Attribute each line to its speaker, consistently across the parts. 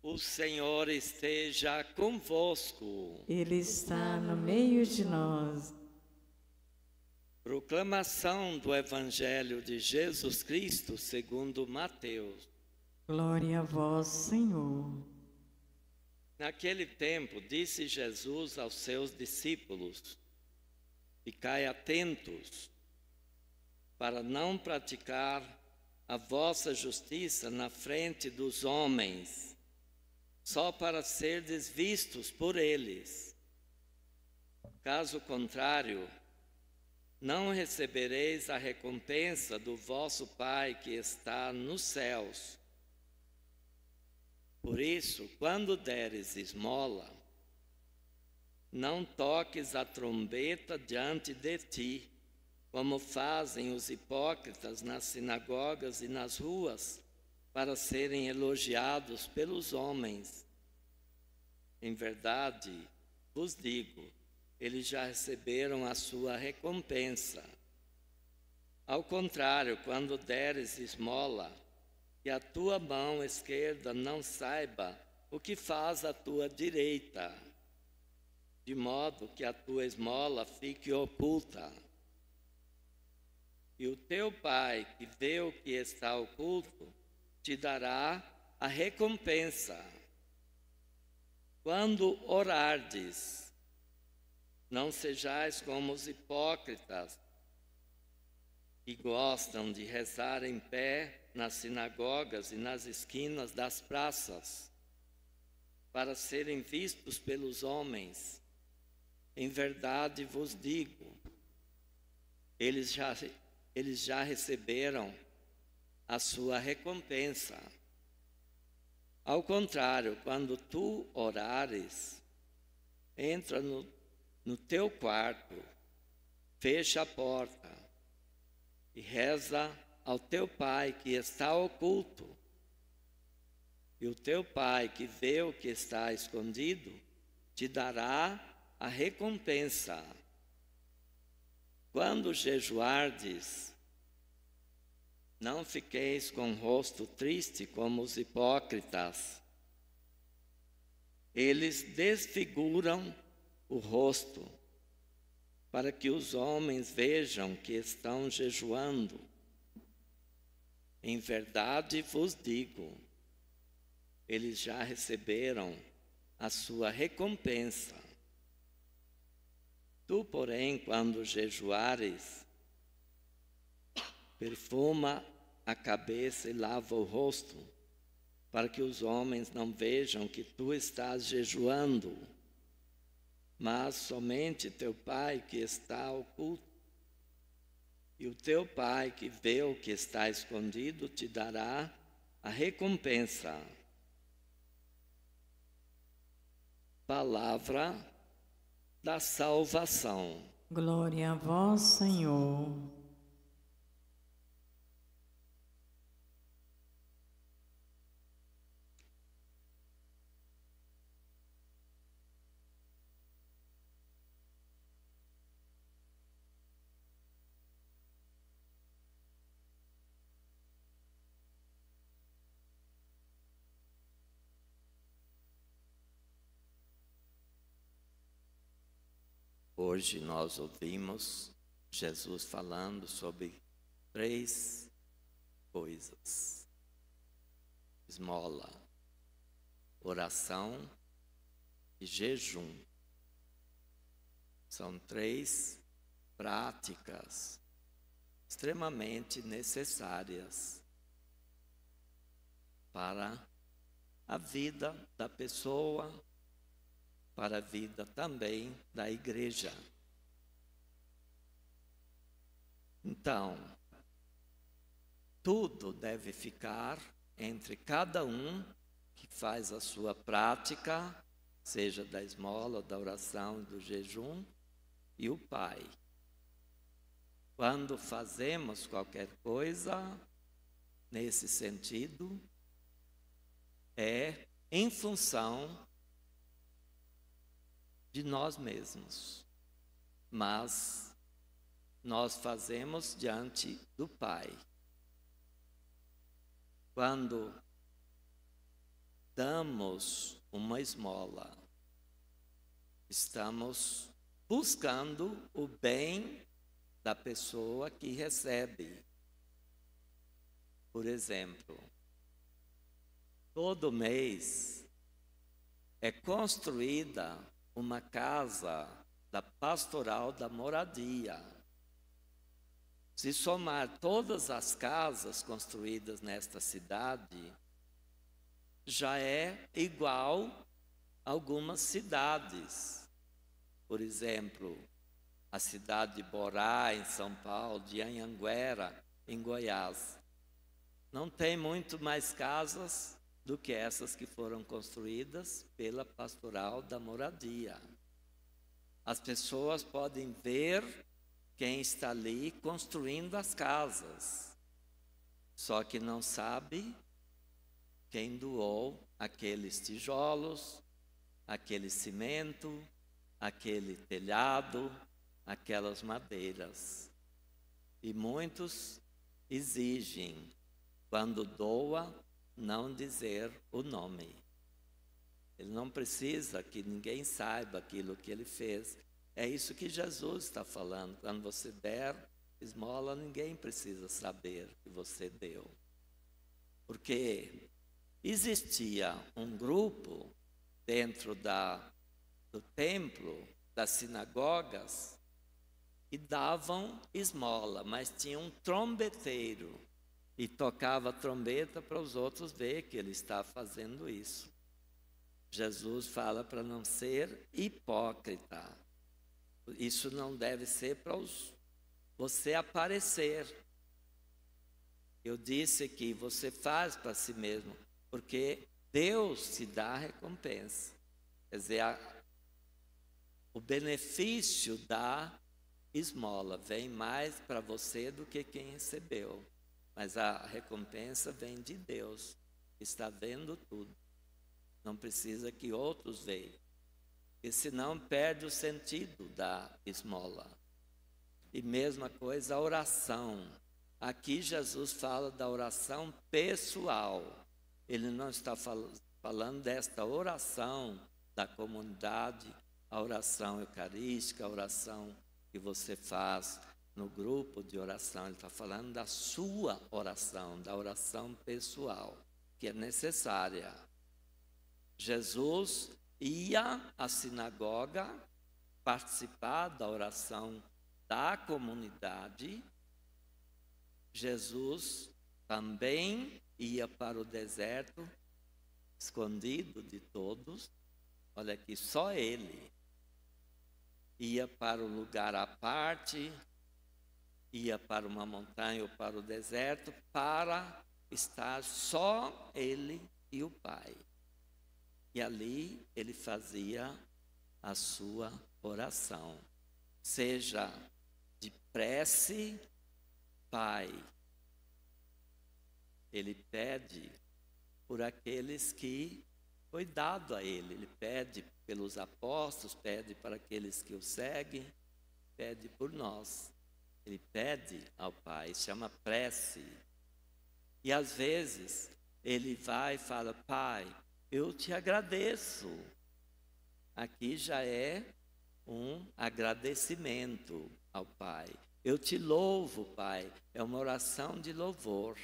Speaker 1: O Senhor esteja convosco.
Speaker 2: Ele está no meio de nós.
Speaker 1: Proclamação do Evangelho de Jesus Cristo segundo Mateus.
Speaker 2: Glória a vós, Senhor.
Speaker 1: Naquele tempo, disse Jesus aos seus discípulos: Ficai atentos, para não praticar a vossa justiça na frente dos homens, só para serdes vistos por eles. Caso contrário, não recebereis a recompensa do vosso Pai que está nos céus. Por isso, quando deres esmola, não toques a trombeta diante de ti, como fazem os hipócritas nas sinagogas e nas ruas, para serem elogiados pelos homens. Em verdade, vos digo, eles já receberam a sua recompensa. Ao contrário, quando deres esmola, que a tua mão esquerda não saiba o que faz a tua direita, de modo que a tua esmola fique oculta. E o teu Pai, que vê o que está oculto, te dará a recompensa. Quando orardes, não sejais como os hipócritas, que gostam de rezar em pé nas sinagogas e nas esquinas das praças, para serem vistos pelos homens. Em verdade vos digo, eles já receberam a sua recompensa. Ao contrário, quando tu orares, entra no teu quarto, fecha a porta e reza ao teu Pai que está oculto. E o teu Pai que vê o que está escondido, te dará a recompensa. Quando jejuardes, não fiqueis com o rosto triste como os hipócritas. Eles desfiguram o rosto, para que os homens vejam que estão jejuando. Em verdade vos digo, eles já receberam a sua recompensa. Tu, porém, quando jejuares, perfuma a cabeça e lava o rosto, para que os homens não vejam que tu estás jejuando, mas somente teu Pai que está oculto. E o teu Pai que vê o que está escondido te dará a recompensa. Palavra da salvação.
Speaker 2: Glória a vós, Senhor.
Speaker 1: Hoje nós ouvimos Jesus falando sobre 3 coisas: esmola, oração e jejum. São 3 práticas extremamente necessárias para a vida da pessoa, para a vida também da igreja. Então, tudo deve ficar entre cada um que faz a sua prática, seja da esmola, da oração e do jejum, e o Pai. Quando fazemos qualquer coisa nesse sentido, é em função de nós mesmos, mas nós fazemos diante do Pai. Quando damos uma esmola, estamos buscando o bem da pessoa que recebe. Por exemplo, todo mês é construída uma casa da Pastoral da Moradia. Se somar todas as casas construídas nesta cidade, já é igual a algumas cidades. Por exemplo, a cidade de Borá, em São Paulo, de Anhanguera, em Goiás. Não tem muito mais casas do que essas que foram construídas pela Pastoral da Moradia. As pessoas podem ver quem está ali construindo as casas, só que não sabe quem doou aqueles tijolos, aquele cimento, aquele telhado, aquelas madeiras. E muitos exigem, quando doa, não dizer o nome. Ele não precisa que ninguém saiba aquilo que ele fez. É isso que Jesus está falando. Quando você der esmola, ninguém precisa saber que você deu. Porque existia um grupo dentro do templo, das sinagogas, que davam esmola, mas tinha um trombeteiro e tocava a trombeta para os outros ver que ele está fazendo isso. Jesus fala para não ser hipócrita. Isso não deve ser para você aparecer. Eu disse que você faz para si mesmo, porque Deus te dá a recompensa. Quer dizer, o benefício da esmola vem mais para você do que quem recebeu. Mas a recompensa vem de Deus, que está vendo tudo. Não precisa que outros vejam, porque senão perde o sentido da esmola. E mesma coisa a oração. Aqui Jesus fala da oração pessoal. Ele não está falando desta oração da comunidade, a oração eucarística, a oração que você faz no grupo de oração. Ele está falando da sua oração, da oração pessoal, que é necessária. Jesus ia à sinagoga participar da oração da comunidade. Jesus também ia para o deserto, escondido de todos. Olha aqui, só ele ia para o lugar à parte, ia para uma montanha ou para o deserto, para estar só ele e o Pai. E ali ele fazia a sua oração, seja de prece, Pai. Ele pede por aqueles que foi dado a ele. Ele pede pelos apóstolos, pede para aqueles que o seguem, pede por nós. Ele pede ao Pai, chama prece. E às vezes ele vai e fala: Pai, eu te agradeço. Aqui já é um agradecimento ao Pai. Eu te louvo, Pai. É uma oração de louvor.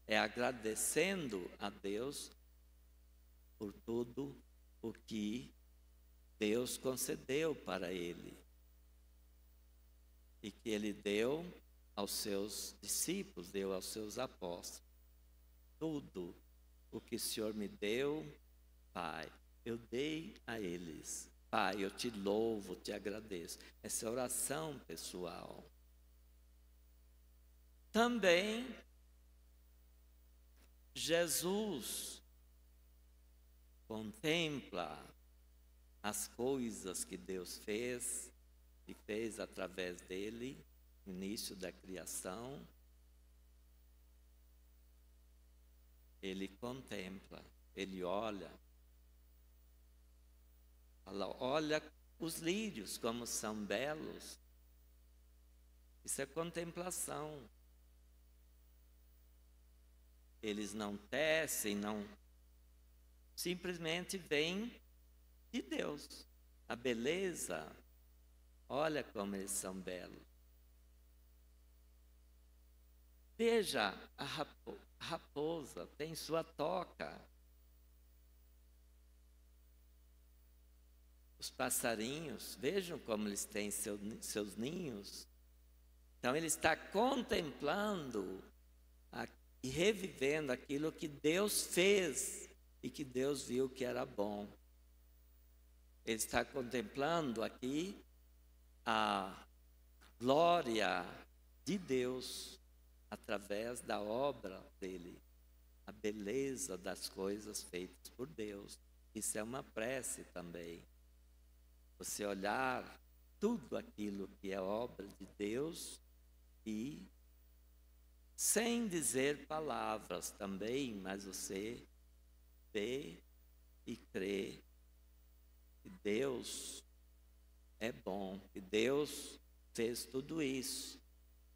Speaker 1: É agradecendo a Deus por tudo o que Deus concedeu para ele. E que ele deu aos seus discípulos, deu aos seus apóstolos. Tudo o que o Senhor me deu, Pai, eu dei a eles. Pai, eu te louvo, te agradeço. Essa é oração pessoal. Também, Jesus contempla as coisas que Deus fez e fez através dele, no início da criação. Ele contempla, ele olha, fala: olha os lírios como são belos. Isso é contemplação. Eles não tecem, não simplesmente vem de Deus. A beleza, olha como eles são belos. Veja, a raposa tem sua toca. Os passarinhos, vejam como eles têm seus ninhos. Então ele está contemplando e revivendo aquilo que Deus fez e que Deus viu que era bom. Ele está contemplando aqui a glória de Deus através da obra dele, a beleza das coisas feitas por Deus. Isso é uma prece também. Você olhar tudo aquilo que é obra de Deus e, sem dizer palavras também, mas você vê e crê que Deus é bom, que Deus fez tudo isso.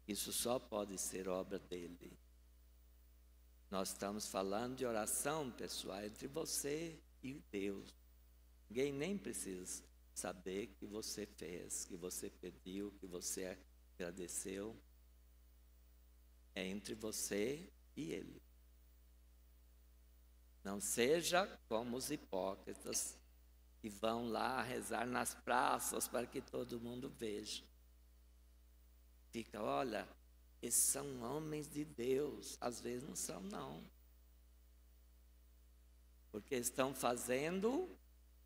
Speaker 1: Isso só pode ser obra dele. Nós estamos falando de oração pessoal entre você e Deus. Ninguém nem precisa saber que você fez, que você pediu, que você agradeceu. É entre você e ele. Não seja como os hipócritas que vão lá rezar nas praças para que todo mundo veja. Fica, olha, esses são homens de Deus. Às vezes não são, não. Porque estão fazendo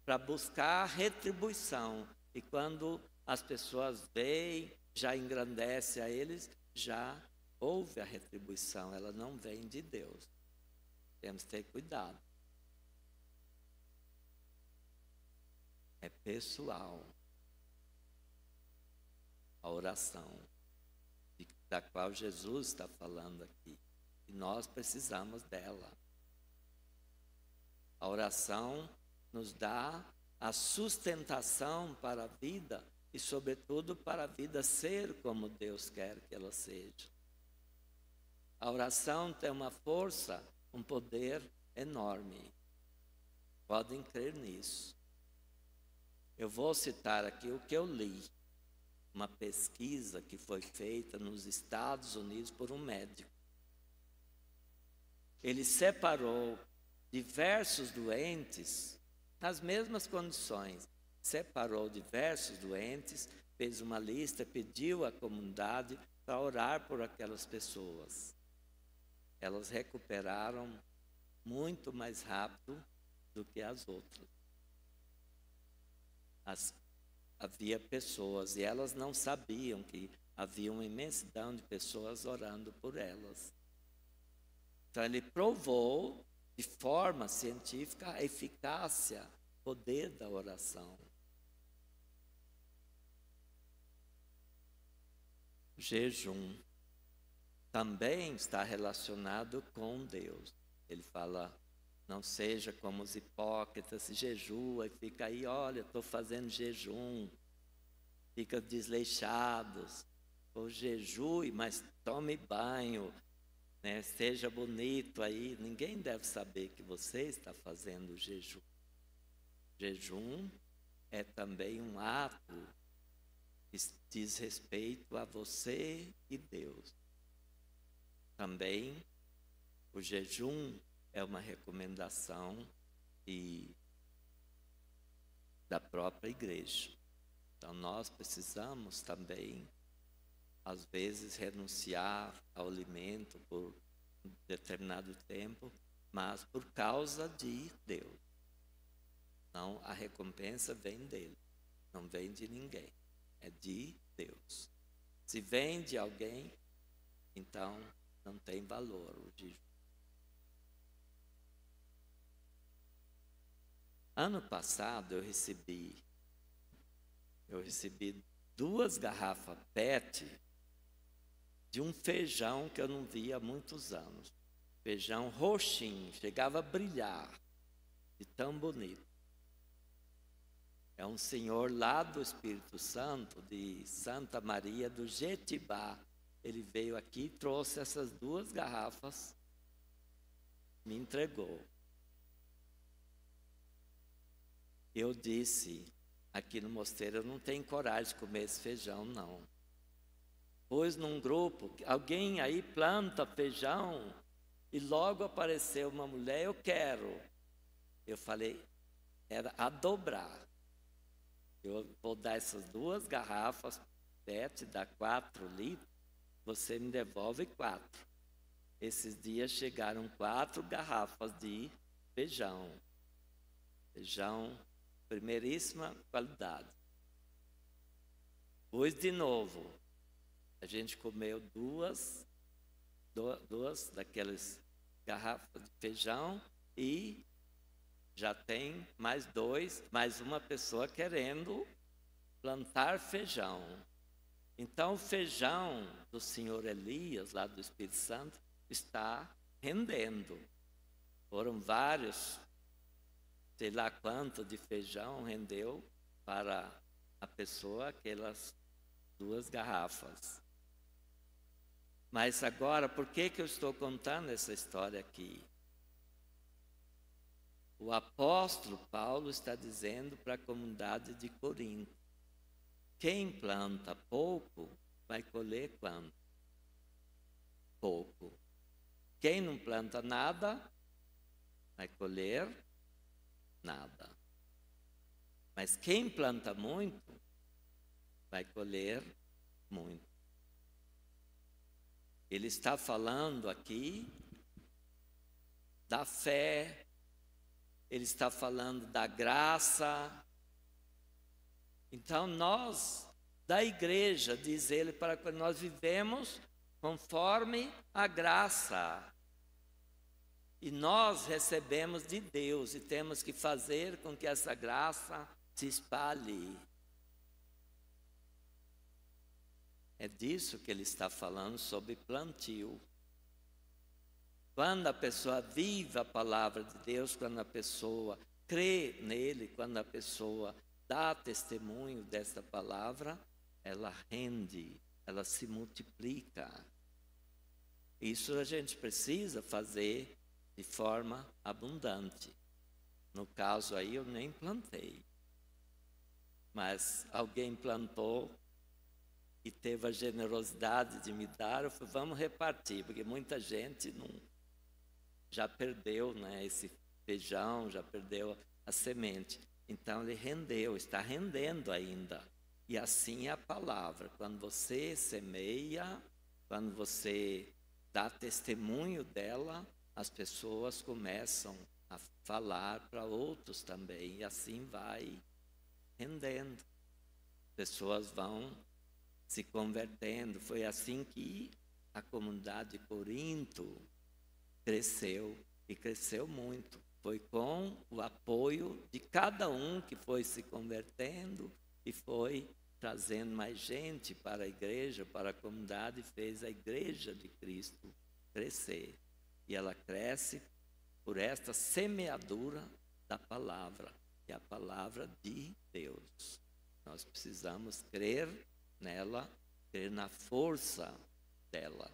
Speaker 1: para buscar retribuição. E quando as pessoas veem, já engrandece a eles, já houve a retribuição. Ela não vem de Deus. Temos que ter cuidado. É pessoal. A oração da qual Jesus está falando aqui. E nós precisamos dela. A oração nos dá a sustentação para a vida e, sobretudo, para a vida ser como Deus quer que ela seja. A oração tem uma força, um poder enorme. Podem crer nisso. Eu vou citar aqui o que eu li. Uma pesquisa que foi feita nos Estados Unidos por um médico. Ele separou diversos doentes nas mesmas condições. Separou diversos doentes, fez uma lista, pediu à comunidade para orar por aquelas pessoas. Elas recuperaram muito mais rápido do que as outras. Havia pessoas e elas não sabiam que havia uma imensidão de pessoas orando por elas. Então ele provou de forma científica a eficácia, o poder da oração. O jejum também está relacionado com Deus. Ele fala, não seja como os hipócritas, se jejua e fica aí, olha, estou fazendo jejum. Fica desleixados. Ou jejue, mas tome banho. Né? Seja bonito aí. Ninguém deve saber que você está fazendo jejum. Jejum é também um ato que diz respeito a você e Deus. Também o jejum é uma recomendação da própria igreja. Então nós precisamos também, às vezes, renunciar ao alimento por um determinado tempo, mas por causa de Deus. Então a recompensa vem dele, não vem de ninguém, é de Deus. Se vem de alguém, então não tem valor o jejum. Ano passado eu recebi 2 garrafas PET de um feijão que eu não via há muitos anos. Feijão roxinho, chegava a brilhar, de tão bonito. É um senhor lá do Espírito Santo, de Santa Maria do Jetibá. Ele veio aqui e trouxe essas 2 garrafas, me entregou. eu disse, aqui no mosteiro eu não tenho coragem de comer esse feijão, não. Pois num grupo, alguém aí planta feijão e logo apareceu uma mulher, eu quero. Eu falei, era a dobrar. Eu vou dar essas 2 garrafas, PET, dá 4 litros, você me devolve 4. Esses dias chegaram 4 garrafas de feijão. Feijão, primeiríssima qualidade. Pois de novo, a gente comeu duas daquelas garrafas de feijão e já tem mais uma pessoa querendo plantar feijão. Então o feijão do senhor Elias, lá do Espírito Santo, está rendendo. Foram vários, sei lá quanto de feijão rendeu para a pessoa aquelas 2 garrafas. Mas agora, por que eu estou contando essa história aqui? O apóstolo Paulo está dizendo para a comunidade de Corinto: quem planta pouco, vai colher quanto? Pouco. Quem não planta nada, vai colher nada. Mas quem planta muito, vai colher muito. Ele está falando aqui da fé, ele está falando da graça. Então nós, da igreja, diz ele, para que nós vivemos conforme a graça. E nós recebemos de Deus e temos que fazer com que essa graça se espalhe. É disso que ele está falando, sobre plantio. Quando a pessoa vive a palavra de Deus, quando a pessoa crê nele, quando a pessoa dá testemunho desta palavra, ela rende, ela se multiplica. Isso a gente precisa fazer de forma abundante. No caso aí eu nem plantei, mas alguém plantou e teve a generosidade de me dar. Eu falei, vamos repartir, porque muita gente já perdeu, né, esse feijão, já perdeu a semente. Então ele rendeu, está rendendo ainda. E assim é a palavra. Quando você semeia, quando você dá testemunho dela, as pessoas começam a falar para outros também. E assim vai rendendo. Pessoas vão se convertendo. Foi assim que a comunidade de Corinto cresceu, e cresceu muito. Foi com o apoio de cada um que foi se convertendo e foi trazendo mais gente para a igreja, para a comunidade, e fez a igreja de Cristo crescer. E ela cresce por esta semeadura da palavra, que é a palavra de Deus. Nós precisamos crer nela, crer na força dela.